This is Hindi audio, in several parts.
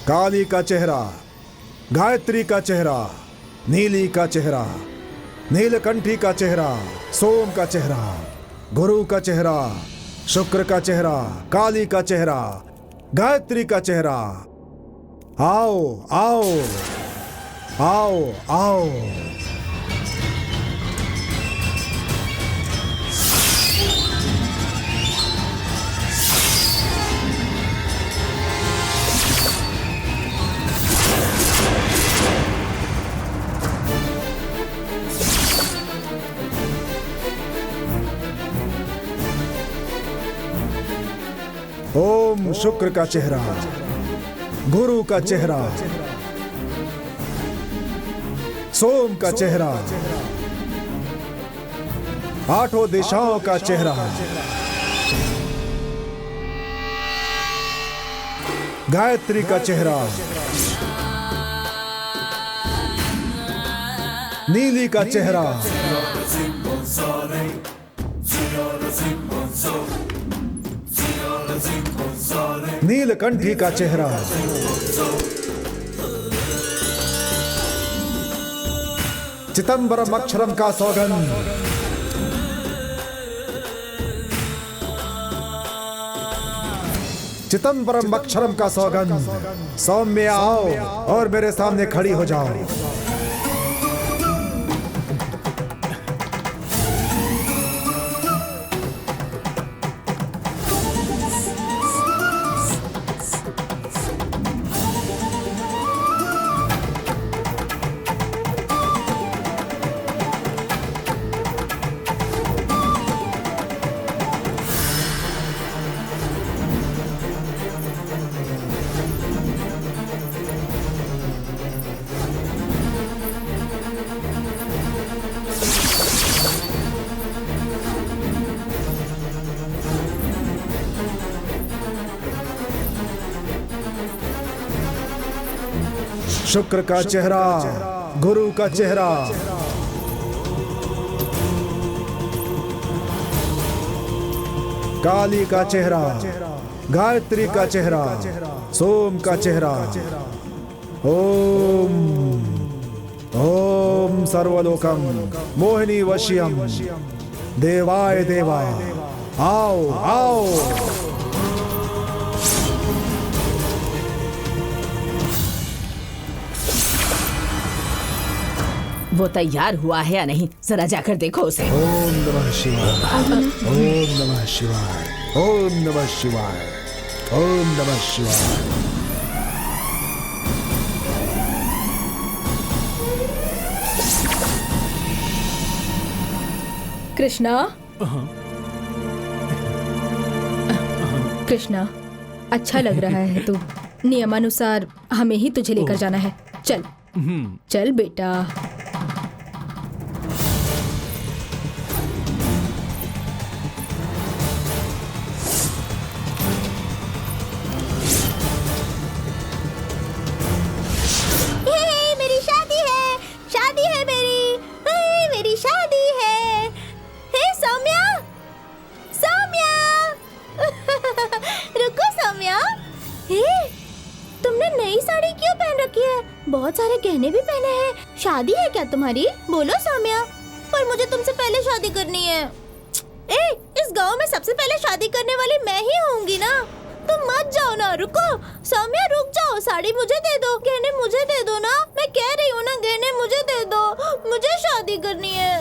काली का चेहरा, गायत्री का चेहरा, नीली का चेहरा, नीलकंठी का चेहरा, सोम का चेहरा, गुरु का चेहरा, शुक्र का चेहरा, काली का चेहरा, गायत्री का चेहरा। आओ आओ आओ आओ। ओम शुक्र का चेहरा, गुरु का चेहरा, सोम का चेहरा, आठों दिशाओं का चेहरा, गायत्री का चेहरा, नीली का चेहरा, नीलकंठी का चेहरा, चिदंबरम अक्षरम का सौगंध, चिदंबरम अक्षरम का सौगंध। सौम्य आओ और मेरे सामने खड़ी हो जाओ। शुक्र का चेहरा, गुरु का चेहरा, काली का चेहरा, गायत्री का चेहरा, सोम का चेहरा। ओम ओम सर्वलोकम मोहिनी वश्यम देवाय देवा। आओ आओ। वो तैयार हुआ है या नहीं, जरा जाकर देखो उसे। ओम नमः शिवाय, ओम नमः शिवाय, ओम नमः शिवाय, ओम नमः शिवाय। कृष्णा, कृष्णा, अच्छा लग रहा है तू। नियमानुसार हमें ही तुझे लेकर जाना है। चल चल बेटा। बहुत सारे गहने भी पहने हैं। शादी है क्या तुम्हारी? बोलो सौम्या। पर मुझे तुमसे पहले शादी करनी है। इस गांव में सबसे पहले शादी करने वाली मैं ही होंगी ना। तुम मत जाओ ना, रुको। सौम्या रुक जाओ, साड़ी मुझे दे दो, गहने मुझे दे दो ना। मैं कह रही हूँ ना, गहने मुझे दे दो, मुझे शादी करनी है।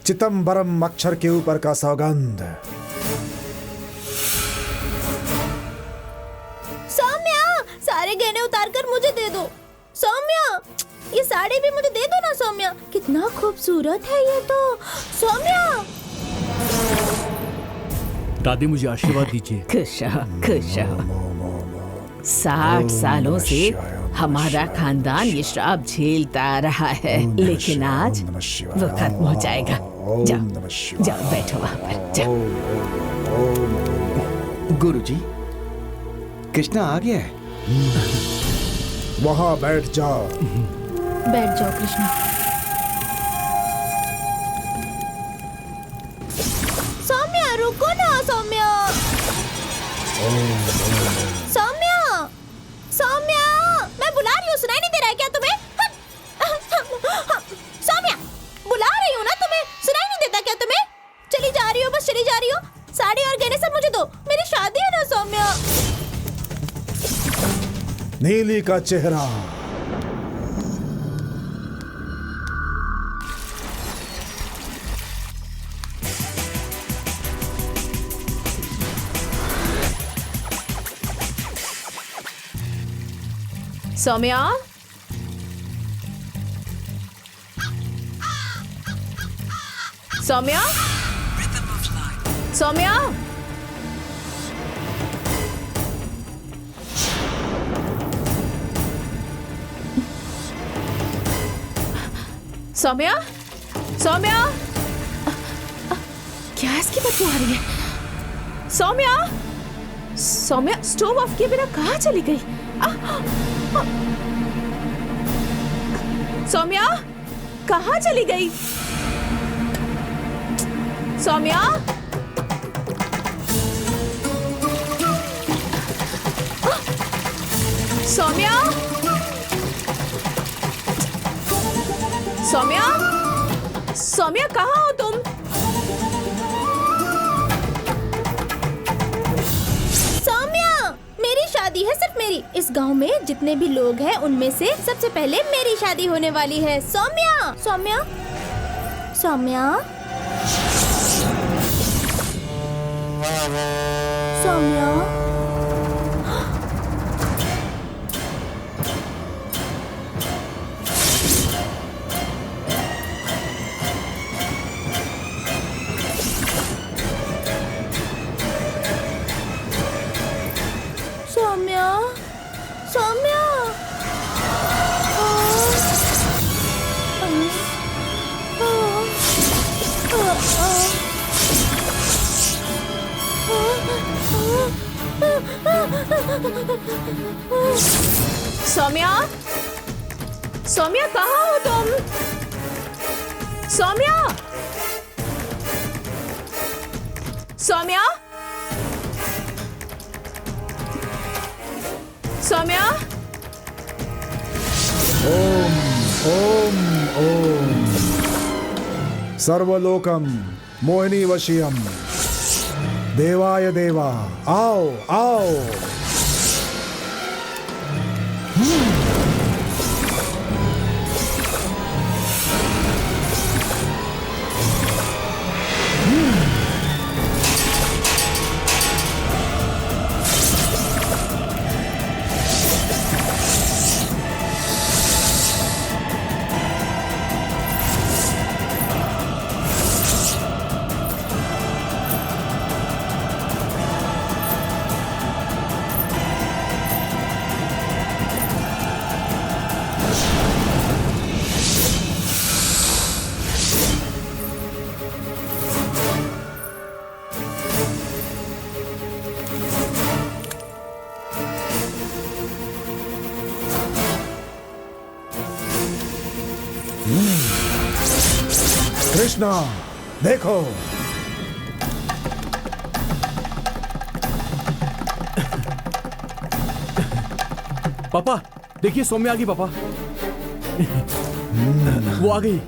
चिदंबरम अक्षर के ऊपर का सौगंध। सौम्या, सारे गहने उतार कर मुझे दे दो। सौम्या, ये साड़ी भी मुझे दे दो ना सौम्या। कितना खूबसूरत है ये तो। सौम्या, दादी मुझे आशीर्वाद दीजिए। खुश रहो, खुश रहो। 60 सालों से हमारा खानदान ये श्राप झेलता आ रहा है, लेकिन आज वो खत्म हो जाएगा। जाओ जाओ, बैठो वहाँ पर, जाओ। गुरुजी, कृष्णा आ गया है। वहां बैठ जाओ। बैठ जाओ कृष्णा। सौम्या रुको ना। सौम्या, सौम्या, सौम्या। नीली का चेहरा। सौम्या, सौम्या, सौम्या, सौम्या, सौम्या, क्या इसकी बदबू आ रही है? सौम्या, सौम्या, स्टोव ऑफ किए बिना कहाँ चली गई? सौम्या, कहाँ चली गई? सौम्या, सौम्या, सौम्या, सौम्या, कहाँ हो तुम? सौम्या, मेरी शादी है, सिर्फ मेरी। इस गांव में जितने भी लोग हैं उनमें से सबसे पहले मेरी शादी होने वाली है। सौम्या, सौम्या, सौम्या, सौम्या, सौम्या, सौम्या, सौम्या, सौम्या, कहाँ हो तुम? सौम्या, सौम्या, सौम्या, ओम ओम ओम सर्वलोकम मोहिनी वशीयम देवाय देवा। आओ आओ। कृष्णा, देखो। पापा देखिए, सौम्या आ गई पापा। वो आ गई।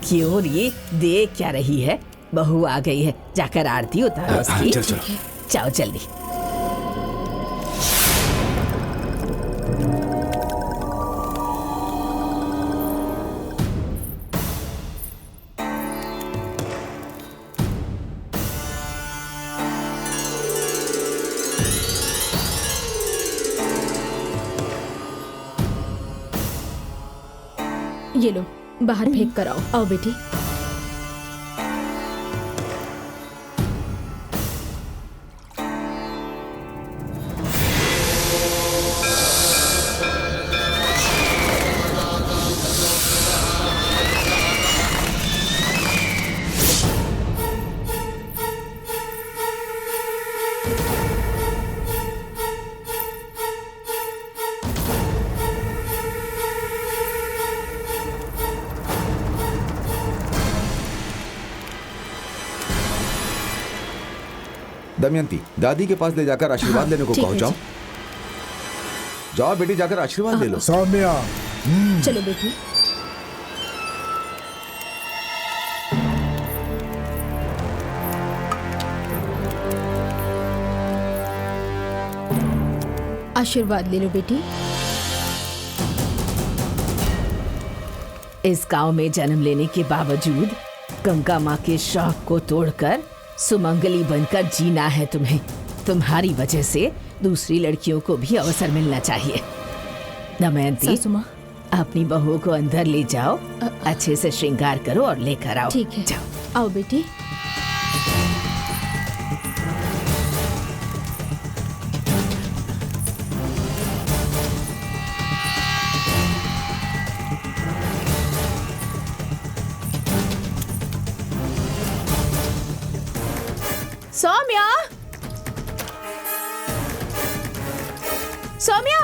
क्यों ये देख क्या रही है? बहू आ गई है, जाकर आरती उतारो उसकी। चल चलो। जाओ जल्दी। ये लो, बाहर फेंक कर आओ। आओ बेटी। दमयंती, दादी के पास ले जाकर आशीर्वाद लेने को ठीक कहो। है जाओ जी। जाओ बेटी, जाकर आशीर्वाद ले लो। सौम्या, चलो बेटी। आशीर्वाद ले लो बेटी। इस गांव में जन्म लेने के बावजूद गंगा माँ के शौक को तोड़कर सुमंगली बनकर जीना है तुम्हें। तुम्हारी वजह से दूसरी लड़कियों को भी अवसर मिलना चाहिए। दमयंती, सासू माँ। अपनी बहू को अंदर ले जाओ, अच्छे से श्रृंगार करो और लेकर आओ। ठीक है, जाओ। आओ बेटी। सौम्या, सौम्या,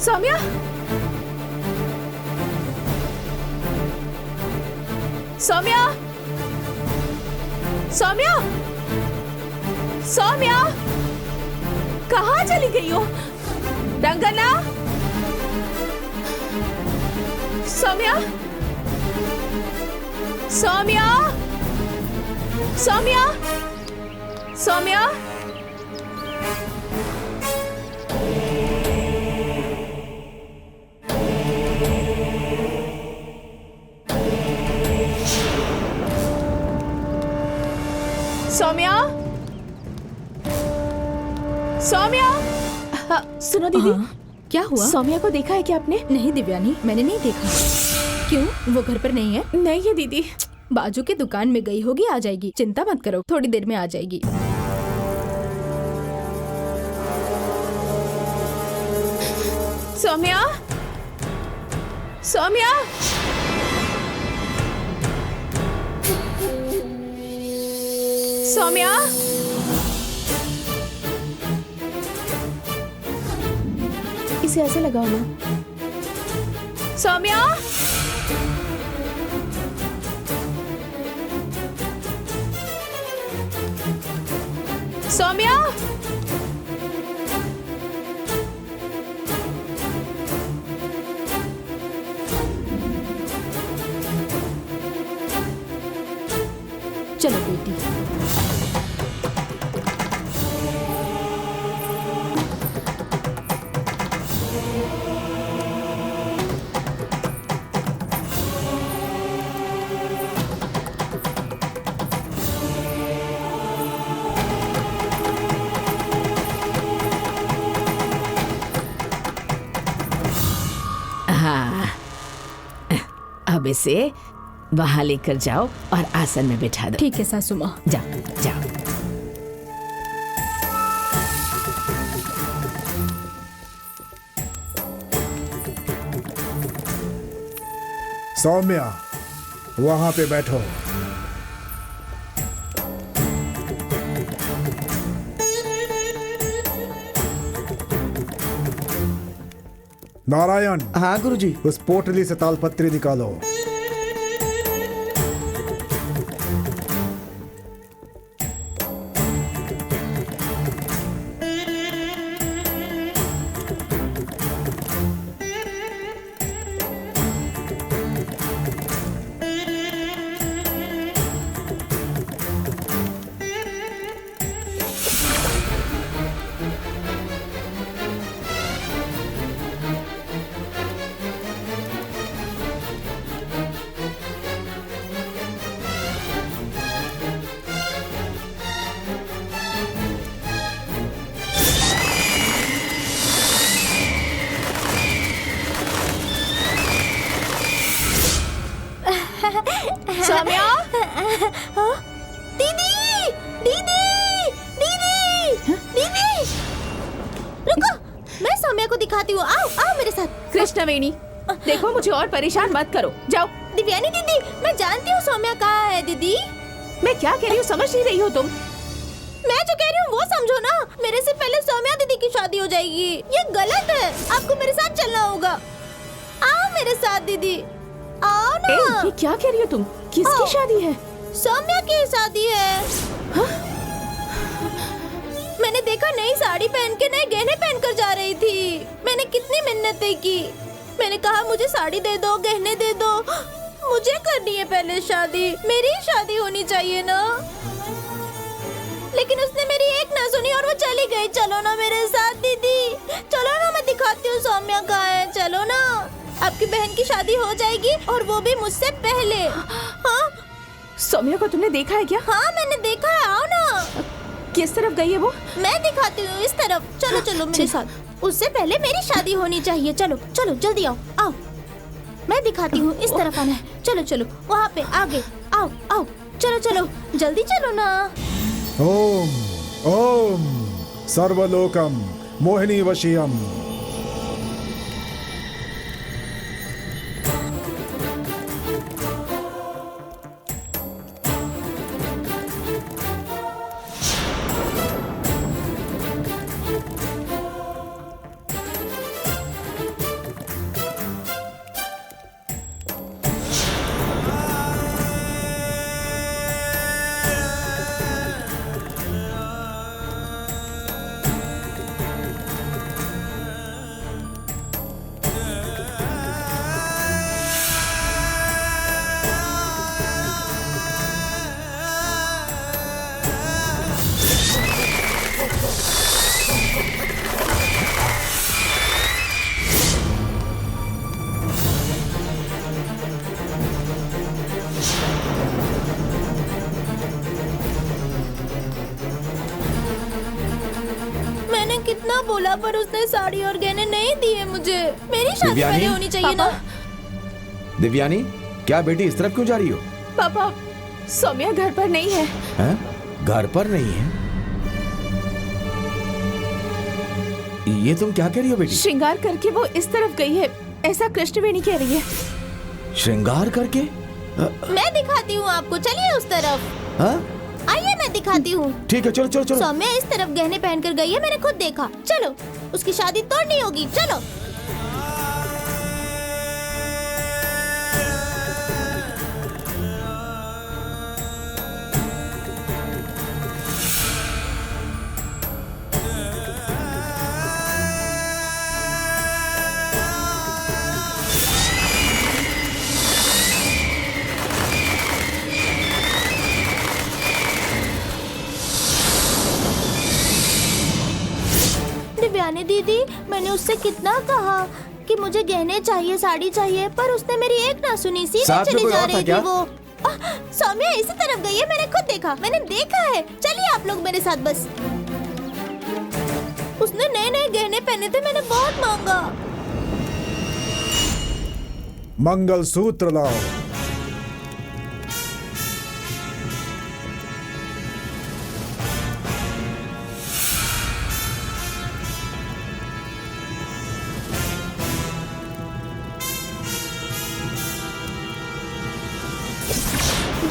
सौम्या, सौम्या, सौम्या, सौम्या, सौम्या, कहाँ चली गई हो? रंगना, सौम्या, सौम्या, सौम्या, सौम्या, सौम्या, सौम्या। सुनो दीदी, हाँ, क्या हुआ? सौम्या को देखा है क्या आपने? नहीं दिव्यानी, मैंने नहीं देखा। क्यों, वो घर पर नहीं है? नहीं है दीदी। बाजू की दुकान में गई होगी, आ जाएगी। चिंता मत करो, थोड़ी देर में आ जाएगी। सौम्या, सौम्या, सौम्या, इसे ऐसे लगाओ ना। सौम्या, सौम्या, चलो बेटी। हाँ, अब इसे वहां लेकर जाओ और आसन में बिठा दो। ठीक है सासू माँ। जाओ, जाओ। सौम्या, वहां पे बैठो। नारायण, हाँ गुरुजी। उस पोटली से तालपत्री निकालो। सौम्या, दीदी, दीदी, दीदी, दीदी, रुको, मैं सौम्या को दिखाती हूँ। आओ, आओ मेरे साथ। कृष्णवेणी, देखो मुझे और परेशान मत करो। जाओ। दिव्यानी दीदी, मैं जानती हूँ सौम्या कहाँ है दीदी। मैं क्या कह रही हूँ समझ नहीं रही हो तुम? मैं जो कह रही हूँ वो समझो ना। मेरे से पहले सौम्या दीदी की शादी हो जाएगी। ये गलत है, आपको मेरे साथ चलना होगा। आओ मेरे साथ दीदी, आओ ना। ये क्या कह रही हो तुम? किसकी शादी है? सौम्या की शादी है। हाँ? मैंने देखा नई साड़ी पहन के नए गहने पहनकर जा रही थी। मैंने कितनी मिन्नतें की। मैंने कहा मुझे साड़ी दे दो, गहने दे दो। मुझे करनी है पहले शादी, मेरी शादी होनी चाहिए ना। लेकिन उसने मेरी एक ना सुनी और वो चली गई। चलो ना मेरे साथ दीदी, चलो ना, मैं दिखाती हूँ सौम्या कहाँ है। चलो ना, आपकी बहन की शादी हो जाएगी और वो भी मुझसे पहले। हाँ, सौम्या को तुमने देखा है क्या? हाँ मैंने देखा है। आओ ना। किस तरफ गई है वो? मैं दिखाती हूँ, इस तरफ। चलो चलो मेरे साथ। उससे पहले मेरी शादी होनी चाहिए। चलो चलो जल्दी आओ, आओ। मैं दिखाती हूँ, इस तरफ आना है। चलो चलो, वहाँ पे आगे। आओ आओ, चलो चलो जल्दी चलो ना। ओम ओम सर्वलोकम मोहिनी वशीयम। कितना बोला पर उसने साड़ी और गहने नहीं दिए मुझे। मेरी शादी दिव्यानी? पहले होनी चाहिए ना। दिव्यानी, क्या बेटी इस तरफ क्यों जा रही हो? पापा, सौम्या घर पर नहीं है। हैं? घर पर नहीं है? ये तुम क्या कह रही हो बेटी? श्रृंगार करके वो इस तरफ गई है, ऐसा कृष्णवेणी कह रही है। श्रृंगार करके? मैं दिखाती हूँ आपको, चलिए उस तरफ। हाँ? आइए मैं दिखाती हूँ। ठीक है, चलो चलो चलो। सौम्या इस तरफ गहने पहनकर गई है, मैंने खुद देखा। चलो, उसकी शादी तोड़नी होगी। चलो। दिव्यानी दीदी, मैंने उससे कितना कहा कि मुझे गहने चाहिए, साड़ी चाहिए, पर उसने मेरी एक ना सुनी। सीधे चली जा रही थी वो। सौम्या इसी तरफ गई है, मैंने खुद देखा, मैंने देखा है। चलिए आप लोग मेरे साथ बस। उसने नए नए गहने पहने थे, मैंने बहुत मांगा। मंगल सूत्र लाओ।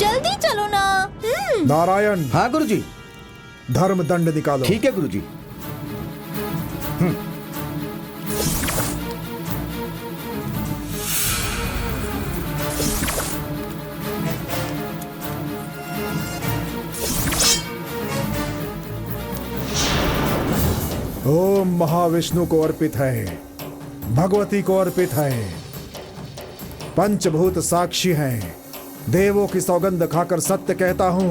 जल्दी चलो ना। नारायण, हाँ गुरुजी। धर्म दंड निकालो। ठीक है गुरुजी। ओम महाविष्णु को अर्पित है, भगवती को अर्पित है, पंचभूत साक्षी हैं। देवों की सौगंध खाकर सत्य कहता हूँ,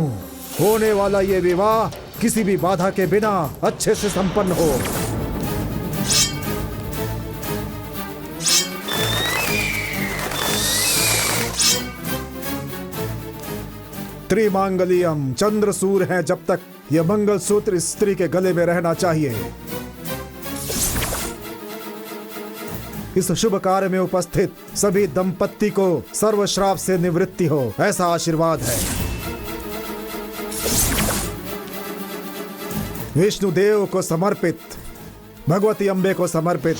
होने वाला ये विवाह किसी भी बाधा के बिना अच्छे से संपन्न हो। त्रिमांगलियम, चंद्रसूर है जब तक यह मंगलसूत्र स्त्री के गले में रहना चाहिए। इस शुभ कार्य में उपस्थित सभी दंपत्ति को सर्वश्राप से निवृत्ति हो, ऐसा आशीर्वाद है। विष्णु देव को समर्पित, भगवती अम्बे को समर्पित।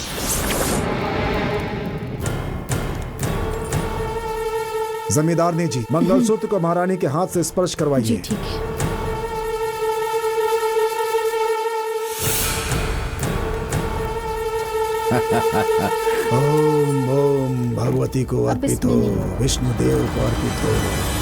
जमींदारनी जी, मंगलसूत्र को महारानी के हाथ से स्पर्श जी करवाइए। ठीक है। ओम ओम भगवती को अब अर्पित इसमें हो, नहीं। विष्णुदेव को अर्पित हो।